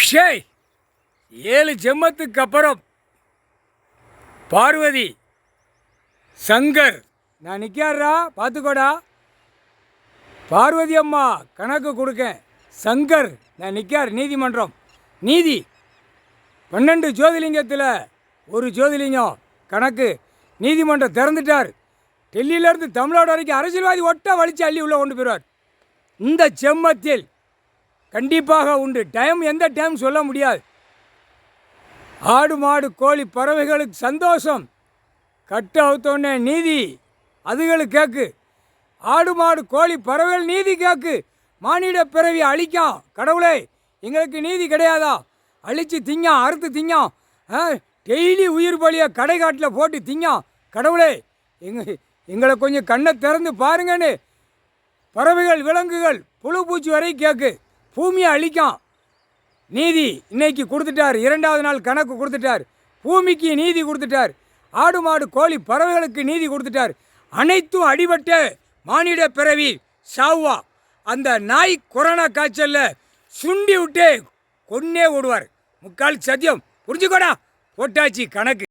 ஷேய் 7 ஜென்மத்துக்கு அப்புறம் பார்வதி சங்கர் நான் நிற்காரா பார்த்துக்கோடா. பார்வதி அம்மா கணக்கு கொடுக்கேன். சங்கர் நான் நிற்கார். நீதிமன்றம் நீதி 12 ஜோதிலிங்கத்தில் ஒரு ஜோதிலிங்கம் கணக்கு நீதிமன்றம் திறந்துட்டார். டெல்லியிலேருந்து தமிழ்நாடு வரைக்கும் அரசியல்வாதி ஒட்ட வலிச்சு அள்ளி உள்ளே கொண்டு போயிடுவார். இந்த செம்மத்தில் கண்டிப்பாக உண்டு. டைம் எந்த டைம் சொல்ல முடியாது. ஆடு மாடு கோழி பறவைகளுக்கு சந்தோஷம். கட்டு அவுத்தோடனே நீதி அதுகளுக்கு கேட்கு. ஆடு மாடு கோழி பறவைகள் நீதி கேட்கு. மானிட பிறவி அழிக்கான். கடவுளே எங்களுக்கு நீதி கிடையாதா? அழித்து திங்கான், அறுத்து திங்கான், டெய்லி உயிர் பலியை கடைக்காட்டில் போட்டு திங்கான். கடவுளே எங்களை கொஞ்சம் கண்ணை திறந்து பாருங்கன்னு பறவைகள் விலங்குகள் புழு பூச்சி வரை கேட்கு. பூமியை அழிக்கான். நீதி இன்னைக்கு கொடுத்துட்டார். 2வது நாள் கணக்கு கொடுத்துட்டார். பூமிக்கு நீதி கொடுத்துட்டார். ஆடு மாடு கோழி பறவைகளுக்கு நீதி கொடுத்துட்டார். அனைத்தும் அடிபட்ட மானிட பிறவி சாவா. அந்த நாய் கொரோனா காய்ச்சலில் சுண்டி விட்டு கொன்னே ஓடுவார். முக்கால் சத்தியம் புரிஞ்சுக்கோடா. போட்டாச்சு கணக்கு.